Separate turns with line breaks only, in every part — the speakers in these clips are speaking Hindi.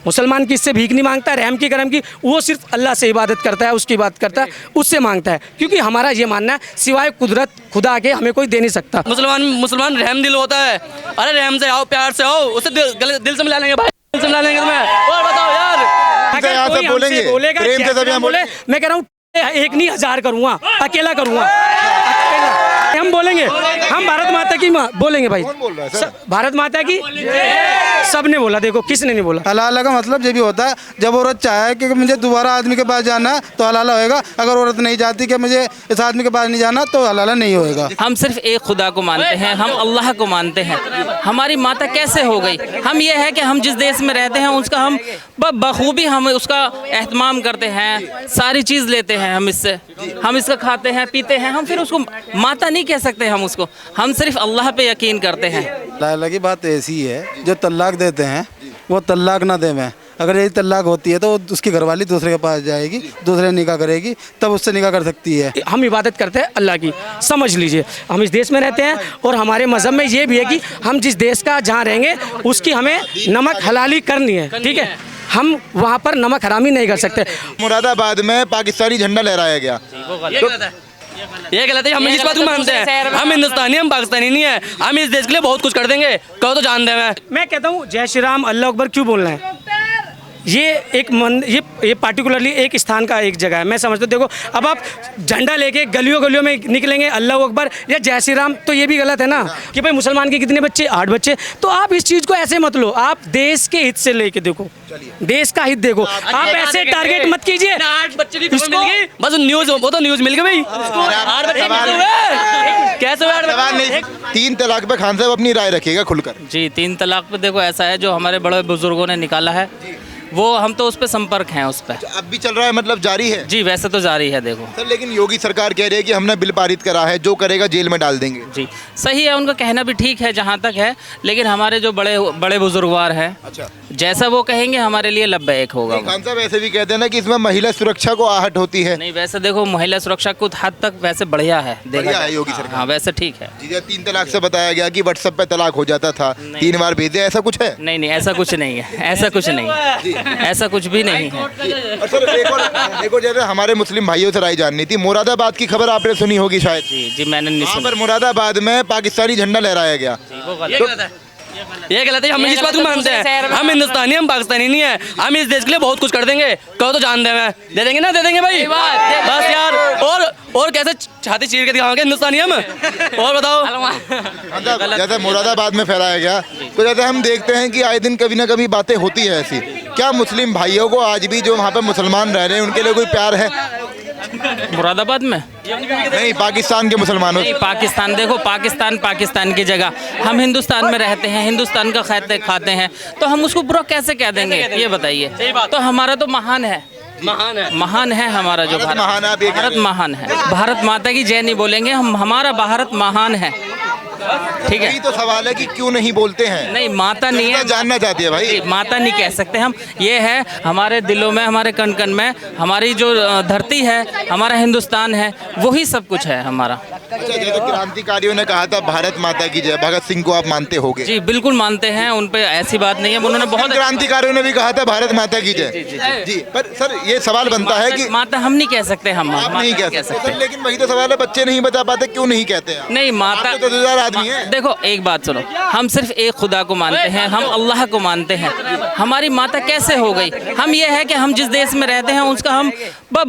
मुसलमान किससे भीख नहीं मांगता है, रहम की करम की, वो सिर्फ अल्लाह से इबादत करता है, उसकी इबादत करता है, उससे मांगता है। क्योंकि हमारा ये मानना है सिवाय कुदरत खुदा के हमें कोई दे नहीं सकता।
मुसलमान रहम दिल होता है। अरे रहम से आओ, प्यार से आओ, उससे दिल से मिला लेंगे भाई, दिल से मिला लेंगे तुम्हें। और बताओ यार,
अगर कोई हमसे बोलेगा बोले, मैं कह रहा हूँ 1 नहीं 1000 करूँगा, अकेला करूँगा, हम बोलेंगे, हम भारत माता की बोलेंगे भाई, भारत माता की सबने बोला, देखो किसने नहीं बोला।
हलाला का मतलब ये भी होता है, जब औरत चाहे कि मुझे दोबारा आदमी के पास जाना है तो हलाला होएगा, अगर औरत नहीं चाहती कि मुझे इस आदमी के पास नहीं जाना तो हलाला नहीं होएगा।
हम सिर्फ एक खुदा को मानते हैं, हम अल्लाह को मानते हैं। हमारी माता कैसे हो गई, हम ये है कि हम जिस देश में रहते हैं उसका हम बखूबी हम उसका एहतमाम करते हैं, सारी चीज़ लेते हैं हम इससे, हम इसका खाते हैं पीते हैं, हम फिर उसको माता नहीं कह सकते हम उसको, हम सिर्फ अल्लाह पे यकीन करते हैं।
लाला की बात ऐसी है, जो तलाक देते हैं वो तलाक ना देवें, अगर यही तलाक होती है तो उसकी घरवाली दूसरे के पास जाएगी, दूसरे निकाह करेगी, तब उससे निकाह कर सकती है।
हम इबादत करते हैं अल्लाह की, समझ लीजिए, हम इस देश में रहते हैं और हमारे मज़हब में ये भी है कि हम जिस देश का जहाँ रहेंगे उसकी हमें नमक हलाली करनी है, ठीक है, हम वहाँ पर नमक हरामी नहीं कर सकते।
मुरादाबाद में पाकिस्तानी झंडा लहराया गया,
ये गलत है। हम इस बात को मानते हैं, हम हिंदुस्तानी, हम पाकिस्तानी नहीं है, हम इस देश के लिए बहुत कुछ कर देंगे, कहो तो जान दे।
मैं कहता हूँ जय श्री राम अल्लाह अकबर क्यों बोलना है, ये एक ये पार्टिकुलरली एक स्थान का एक जगह है, मैं समझता हूँ। देखो अब आप झंडा लेके गलियों गलियों में निकलेंगे अल्लाह अकबर या जय श्री राम, तो ये भी गलत है ना कि भाई मुसलमान के कितने बच्चे, 8 बच्चे, तो आप इस चीज़ को ऐसे मत लो, आप देश के हित से लेके देखो, देश का हित देखो, आप ऐसे टारगेट मत कीजिए।
8 बच्चे की मिल गई, बस न्यूज़, वो तो न्यूज़ मिल गई भाई, 8 बच्चे कैसे हुए?
3 तलाक पे खान साहब अपनी राय रखिएगा खुलकर।
जी, 3 तलाक पे देखो ऐसा है, जो हमारे बड़े बुजुर्गों ने निकाला है वो हम तो उस पर संपर्क हैं, उस पर
अब भी चल रहा है, मतलब जारी है?
जी वैसे तो जारी है। देखो
सर, लेकिन योगी सरकार कह रही है कि हमने बिल पारित करा है, जो करेगा जेल में डाल देंगे।
जी सही है, उनका कहना भी ठीक है जहाँ तक है, लेकिन हमारे जो बड़े बुजुर्गवार हैं,
अच्छा,
जैसा वो कहेंगे हमारे लिए लब्बैक होगा।
खान साहब ऐसे भी कहते हैं ना कि इसमें महिला सुरक्षा को आहट होती है।
नहीं वैसे देखो महिला सुरक्षा कुछ हद तक वैसे बढ़िया है,
बढ़िया है योगी सरकार।
हाँ वैसे ठीक है।
जी, 3 तलाक से बताया गया कि व्हाट्सएप पे तलाक हो जाता था, 3 बार भेजे, ऐसा कुछ है?
नहीं ऐसा कुछ नहीं है, ऐसा कुछ नहीं है, ऐसा कुछ भी नहीं है।
और सर एक और जैसे हमारे मुस्लिम भाइयों से राय जाननी थी, मुरादाबाद की खबर आपने सुनी होगी शायद।
जी मैंने नहीं सुना।
पर मुरादाबाद में पाकिस्तानी झंडा लहराया गया,
ये गलत है। हम इस बात को मानते हैं, हम हिंदुस्तानी, हम पाकिस्तानी नहीं है, हम इस देश के लिए बहुत कुछ कर देंगे, कहो तो जान दे। दे देंगे ना, दे देंगे भाई, बस यार। और कैसे छाती चीर के दिखाओगे हिंदुस्तानी हम, और बताओ।
जैसे मुरादाबाद में फैलाया गया, तो जैसे हम देखते हैं कि आए दिन कभी ना कभी बातें होती है ऐसी, क्या मुस्लिम भाइयों को आज भी जो वहाँ पे मुसलमान रह रहे हैं उनके लिए कोई प्यार है?
मुरादाबाद में
नहीं, पाकिस्तान के मुसलमानों।
नहीं, पाकिस्तान देखो, पाकिस्तान की जगह हम हिंदुस्तान में रहते हैं, हिंदुस्तान का खाते हैं, तो हम उसको बुरा कैसे कह देंगे, ये बताइए। तो हमारा तो महान है हमारा जो भारत महान है। भारत माता की जय नहीं बोलेंगे हम, हमारा भारत महान है, ठीक है।
यही तो सवाल है कि क्यों नहीं बोलते हैं।
नहीं माता नहीं है,
जानना चाहती है भाई,
माता नहीं कह सकते हम, ये है हमारे दिलों में, हमारे कण कण में, हमारी जो धरती है, हमारा हिंदुस्तान है, वही सब कुछ है हमारा।
अच्छा, जैसे क्रांतिकारियों ने कहा था भारत माता की जय, भगत सिंह को आप मानते होगे?
जी बिल्कुल मानते हैं, उन पे ऐसी बात नहीं है, उन्होंने बहुत
क्रांतिकारियों ने भी कहा था भारत माता की जय। जी, पर सर ये सवाल बनता है कि
माता हम नहीं कह सकते, हम
नहीं कह सकते, लेकिन वही तो सवाल है, बच्चे नहीं बता पाते, क्यों नहीं कहते हैं?
नहीं माता
तो 2000 आदमी है।
देखो एक बात सुनो, हम सिर्फ एक खुदा को मानते हैं, हम अल्लाह को मानते हैं। हमारी माता कैसे हो गई, हम ये है कि हम जिस देश में रहते हैं उसका हम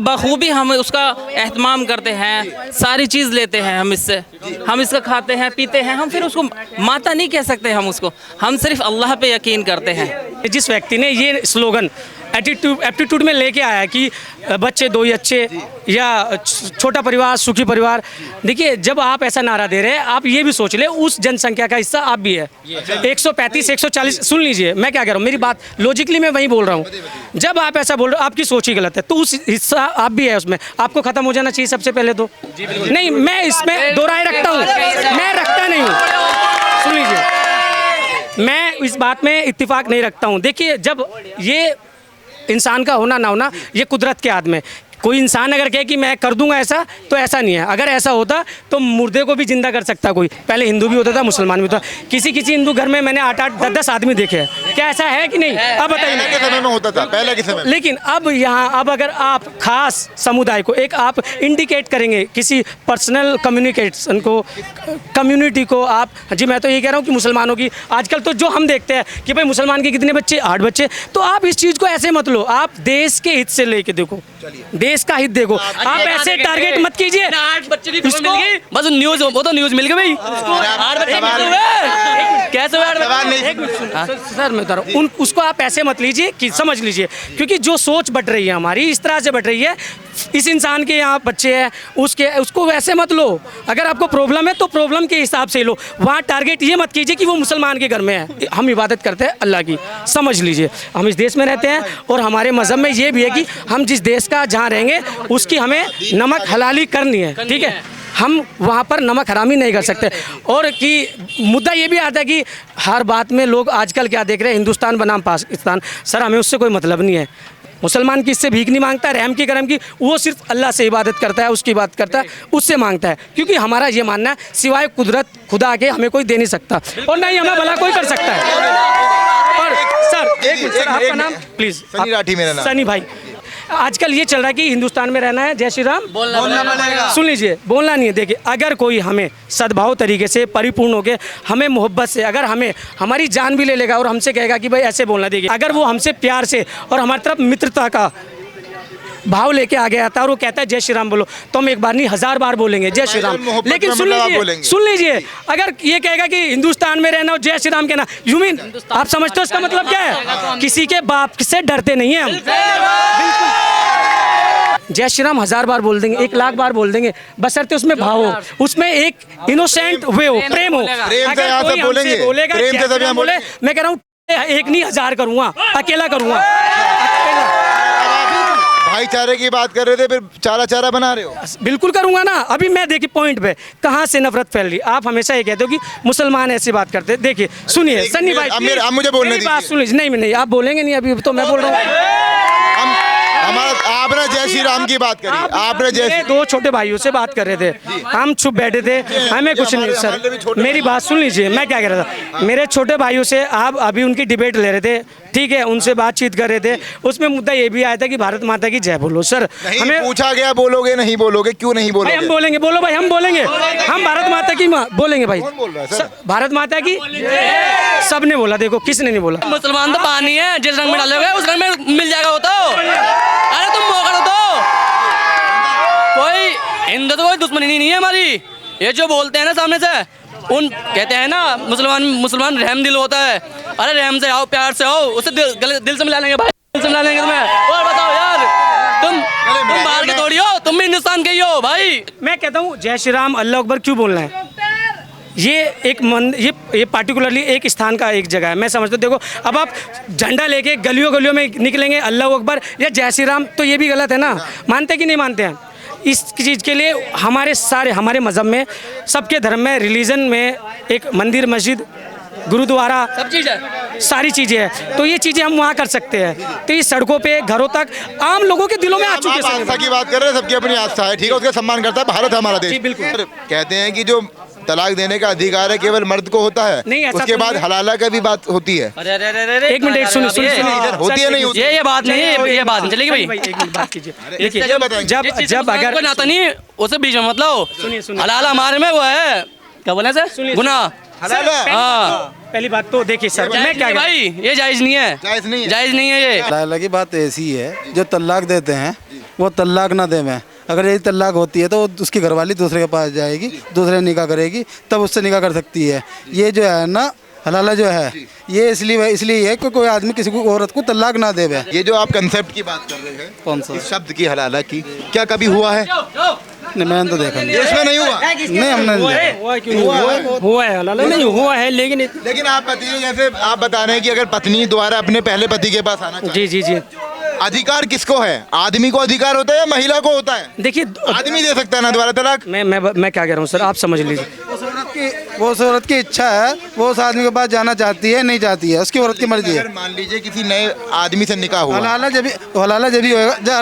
बखूबी हम उसका एहतमाम करते हैं, सारी चीज़ लेते हैं हम इससे, हम इसका खाते हैं पीते हैं, हम फिर उसको माता नहीं कह सकते हम उसको, हम सिर्फ अल्लाह पे यकीन करते हैं।
जिस व्यक्ति ने ये स्लोगन एप्टीट्यूड में लेके आया कि बच्चे 2 ही अच्छे या छोटा परिवार सुखी परिवार, देखिए जब आप ऐसा नारा दे रहे हैं, आप ये भी सोच ले उस जनसंख्या का हिस्सा आप भी है। 135 140, सुन लीजिए मैं क्या कह रहा हूँ, मेरी बात लॉजिकली मैं वही बोल रहा हूँ। जब आप ऐसा बोल रहे हो, आपकी सोच ही गलत है, तो उस हिस्सा आप भी है उसमें, आपको खत्म हो जाना चाहिए सबसे पहले तो। नहीं मैं इसमें 2 राय रखता हूँ, मैं रखता नहीं हूँ, सुन लीजिए, मैं इस बात में इत्तेफाक नहीं रखता हूँ। देखिए जब ये इंसान का होना ना होना ये कुदरत के हाथ में, कोई इंसान अगर कहे कि मैं कर दूंगा ऐसा, तो ऐसा नहीं है। अगर ऐसा होता तो मुर्दे को भी जिंदा कर सकता कोई। पहले हिंदू भी होता था, मुसलमान भी होता। किसी किसी हिंदू घर में मैंने 8-8, 10-10 आदमी देखे हैं। क्या ऐसा है कि नहीं? अब
पहले के
बताइए।
समय में होता था, पहले के समय में।
लेकिन अब यहाँ, अब अगर आप खास समुदाय को एक आप इंडिकेट करेंगे, किसी पर्सनल कम्युनिकेशन को, कम्युनिटी को आप, जी मैं तो ये कह रहा हूँ कि मुसलमानों की आजकल तो जो हम देखते हैं कि भाई मुसलमान के कितने बच्चे, 8 बच्चे, तो आप इस चीज़ को ऐसे मत लो। आप देश के हित से लेके देखो, देश का हित देखो। आप ऐसे टारगेट मत कीजिए।
8 बच्चे की खबर मिल गई, बस न्यूज़, वो तो न्यूज़ मिल गई भाई। 8 बच्चे कैसे हुए? कैसे हुए 8 बच्चे?
सर मैं बता रहा हूँ, उसको आप ऐसे मत लीजिए कि समझ लीजिए, क्योंकि जो सोच बढ़ रही है हमारी, इस तरह से बढ़ रही है। इस इंसान के यहाँ बच्चे हैं, उसको वैसे मत लो। अगर आपको प्रॉब्लम है तो प्रॉब्लम के हिसाब से लो। वहाँ टारगेट ये मत कीजिए कि वो मुसलमान के घर में है। हम इबादत करते हैं अल्लाह की, समझ लीजिए। हम इस देश में रहते हैं और हमारे मज़हब में ये भी है कि हम जिस देश का जहाँ रहेंगे उसकी हमें नमक हलाली करनी है, ठीक है। हम वहाँ पर नमक हरामी नहीं कर सकते। और कि मुद्दा ये भी आता है कि हर बात में लोग आजकल क्या देख रहे हैं, हिंदुस्तान बनाम पाकिस्तान। सर हमें उससे कोई मतलब नहीं है। मुसलमान किससे भीख नहीं मांगता, रहम की करम की, वो सिर्फ अल्लाह से इबादत करता है, उसकी इबादत करता है, उससे मांगता है। क्योंकि हमारा ये मानना है सिवाय कुदरत खुदा के हमें कोई दे नहीं सकता और नहीं हमें भला कोई कर सकता है। और सर एक मिनट, सर आपका नाम प्लीज़?
सनी राठी मेरा नाम।
सनी भाई, आजकल ये चल रहा है कि हिंदुस्तान में रहना है, जय श्री राम बोलना पड़ेगा। सुन लीजिए, बोलना नहीं है। देखिए, अगर कोई हमें सद्भाव तरीके से परिपूर्ण होके, हमें मोहब्बत से, अगर हमें हमारी जान भी ले लेगा और हमसे कहेगा कि भाई ऐसे बोलना, देखिए अगर वो हमसे प्यार से और हमारी तरफ मित्रता का भाव लेके आ गया था और वो कहता है जय श्री राम बोलो, तो हम एक बार नहीं 1000 बार बोलेंगे जय श्री राम।
मोहब्बत
लेकिन
में
सुन
मतलब आप
लीजिए,
बोलेंगे।
सुन लीजिए, अगर ये कहेगा कि हिंदुस्तान में रहना और जय श्री राम कहना, यू मीन आप समझते हो इसका मतलब क्या है? किसी के बाप से डरते नहीं है हम। जय श्री राम 1000 बार बोल देंगे, 1,00,000 बार बोल देंगे, बशर्ते उसमें भाव हो, उसमें एक इनोसेंट वे हो, प्रेम हो।
प्रेम से
अगर
यहाँ
कोई
सब बोलेंगे,
हमसे बोलेगा
प्रेम
जय
से सब
श्री
यहाँ
राम बोले,
बोलेंगे।
मैं कह रहा हूँ 1 नहीं 1000 करूँगा, अकेला करूँगा, अकेला।
भाईचारे की बात कर रहे थे, फिर चारा बना रहे हो।
बिल्कुल करूंगा ना। अभी मैं देखिए पॉइंट पे कहाँ से नफरत फैल रही। आप हमेशा ये कहते हो कि मुसलमान ऐसी बात करते हैं। देखिए सुनिए सन्नी भाई,
अब मुझे बोलने
मेरी बात
दीजिए।
सुन लीजिए। नहीं, आप बोलेंगे नहीं, अभी तो मैं बोल रहा हूँ।
आपने जय श्री राम की बात करी, आपने
मेरे 2 छोटे भाइयों से बात कर रहे थे, हम चुप बैठे थे, हमें कुछ नहीं। सर मेरी बात सुन लीजिए, मैं क्या कह रहा था, मेरे छोटे भाइयों से आप अभी उनकी डिबेट ले रहे थे, ठीक है, उनसे बातचीत कर रहे थे। उसमें मुद्दा ये भी आया था कि भारत माता की जय बोलो। सर
हमें पूछा गया बोलोगे नहीं बोलोगे, क्यों नहीं
भाई
बोलोगे?
हम बोलेंगे, बोलो भाई हम बोलेंगे, हम भारत माता की बोलेंगे भाई।
बोल रहा है सर?
भारत माता की सबने बोला, देखो किसने नहीं बोला।
मुसलमान तो पानी है, जिस रंग में डालोगे उस रंग में मिल जाएगा वो तो। अरे तुम मोकड़ हो तो, कोई हिंदू तो कोई दुश्मनी नहीं है हमारी। ये जो बोलते हैं ना सामने से, उन कहते हैं ना मुसलमान रहम दिल होता है। अरे रहम से आओ, प्यार से आओ, उससे दिल से मिला लेंगे भाई, दिल से मिला लेंगे तुम्हें। और बताओ यार, तुम बाहर के थोड़ी हो, तुम भी हिंदुस्तान के ही हो भाई।
मैं कहता हूँ जय श्री राम अल्लाह अकबर क्यों बोलना है? ये एक ये पार्टिकुलरली एक स्थान का एक जगह है, मैं समझता हूँ। देखो अब आप झंडा लेके गलियों में निकलेंगे अल्लाह अकबर या जय श्री राम, तो ये भी गलत है ना। मानते कि नहीं मानते हैं? इस चीज़ के लिए हमारे मज़हब में, सबके धर्म में, रिलीजन में एक मंदिर, मस्जिद, गुरुद्वारा,
सब चीज़ है,
सारी चीज़ें हैं। तो ये चीज़ें हम वहाँ कर सकते हैं। तो ये सड़कों पे, घरों तक, आम लोगों के दिलों में आ चुके हैं।
आस्था की बात कर रहे हैं, सबकी अपनी आस्था है, ठीक है, उसका सम्मान करता है भारत, हमारा देश।
जी, बिल्कुल।
कहते हैं कि जो तलाक देने का अधिकार है केवल मर्द को होता है,
नहीं, ऐसा
उसके
तो
बाद
नहीं है।
हलाला का भी बात होती है।
अरे
एक मिनट सुनिए
होती है नहीं होती?
ये बात नहीं है, ये बात नहीं चलेगी भाई।
एक मिनट बात कीजिए।
इससे
देखिए
बताएंगे।
जब अगर
कोई नाता नहीं, उसे बीच में मतलब
सुनिए।
हलाल हमारे में वो है, क्या बोले सर,
सुनिए।
गुनाह।
हलाला
हाँ
पहली बात तो देखिए सर, मैं क्या
भाई, ये जायज़ नहीं है,
जायज़ नहीं है।
जायज़ नहीं है ये।
लाला की बात ऐसी है, जो तलाक देते हैं वो तलाक ना देवें। अगर यही तलाक होती है तो उसकी घरवाली दूसरे के पास जाएगी, दूसरे निकाह करेगी, तब उससे निकाह कर सकती है। ये जो है ना हलाला जो है, ये इसलिए है कि कोई आदमी किसी को औरत को तलाक ना देवे।
ये जो आप कंसेप्ट की बात कर रहे हैं,
कौन सा?
इस शब्द की, हलाला की, क्या कभी हुआ है?
नहीं, मैंने तो देखा नहीं।
देश में नहीं हुआ।
नहीं, हमने नहीं देखा।
हुआ है हलाला नहीं हुआ है,
लेकिन आप बताइए, जैसे आप बता रहे हैं कि अगर पत्नी द्वारा अपने पहले पति के पास आना चाहिए,
जी
अधिकार किसको है? आदमी को अधिकार होता है या महिला को होता है?
देखिए
आदमी दे सकता है ना दोबारा तलाक?
मैं क्या कह रहा हूँ सर, आप समझ लीजिए।
वो उस औरत की इच्छा है, वो उस आदमी के पास जाना चाहती है नहीं चाहती है, उसकी औरत की मर्जी है।
अगर मान लीजिए किसी नए आदमी से निकाह हुआ,
हलाला जब भी होएगा।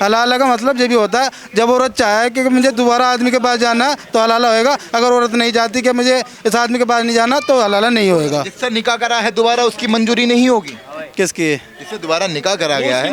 हलाला का मतलब जब भी होता है जब औरत चाहे कि मुझे दोबारा आदमी के पास जाना है तो हलाला होएगा। अगर औरत नहीं चाहती कि मुझे इस आदमी के पास नहीं जाना तो हलाला नहीं होएगा।
जिससे निकाह करा है दोबारा उसकी मंजूरी नहीं होगी।
किसकी?
जिससे दोबारा निकाह करा गया है,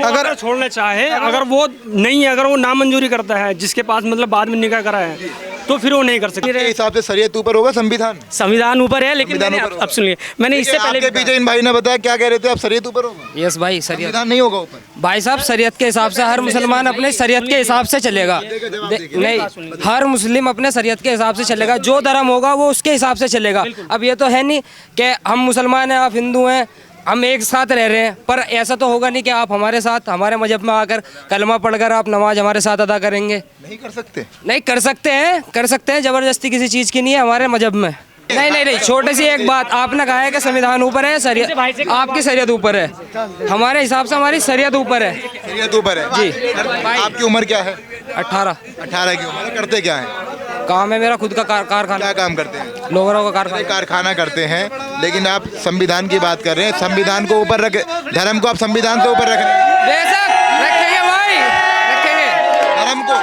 अगर छोड़ना चाहे, अगर वो नहीं, अगर वो नामंजूरी करता है जिसके पास मतलब बाद में निकाह करा है, तो फिर वो नहीं कर
के
सकते।
हिसाब से शरीयत ऊपर होगा संविधान?
संविधान ऊपर है, लेकिन
संविधान
मैंने
ऊपर होगा।
अब सुनिए, मैंने इससे पहले
आपके पीछे इन भाई ने बताया, क्या कह रहे थे आप? शरीयत ऊपर होगा,
यस भाई, शरीयत
संविधान नहीं होगा ऊपर।
भाई साहब शरीयत के हिसाब से हर मुसलमान अपने शरीयत के हिसाब से चलेगा। नहीं, हर मुस्लिम अपने शरीयत के हिसाब से चलेगा, जो धर्म होगा वो उसके हिसाब से चलेगा। अब ये तो है नहीं कि हम मुसलमान हैं आप हिंदू हैं, हम एक साथ रह रहे हैं, पर ऐसा तो होगा नहीं कि आप हमारे साथ हमारे मजहब में आकर कलमा पढ़कर आप नमाज हमारे साथ अदा करेंगे।
नहीं कर सकते।
नहीं कर सकते हैं, जबरदस्ती किसी चीज़ की नहीं है हमारे मजहब में। नहीं, छोटी सी एक बात, आपने कहा है कि संविधान ऊपर है, शरीयत आपकी शरीयत ऊपर है, हमारे हिसाब से हमारी शरीयत ऊपर है।
शरीयत ऊपर है
जी।
आपकी उम्र क्या है?
18
की उम्र। करते क्या है?
काम है मेरा खुद का कारखाना,
क्या काम करते हैं?
लोगों का कारखाना।
कारखाना करते हैं, लेकिन आप संविधान की बात कर रहे हैं। संविधान को ऊपर रख, धर्म को आप संविधान से ऊपर रख रहे हैं।
बेशक रखेंगे भाई, रखेंगे
धर्म को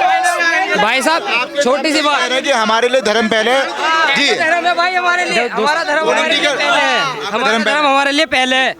भाई साहब। छोटी सी बात
है कि हमारे लिए धर्म पहले है जी।
धर्म है भाई हमारे लिए, हमारा धर्म हमारे लिए पहले है, हमारा धर्म हमारे लिए पहले है।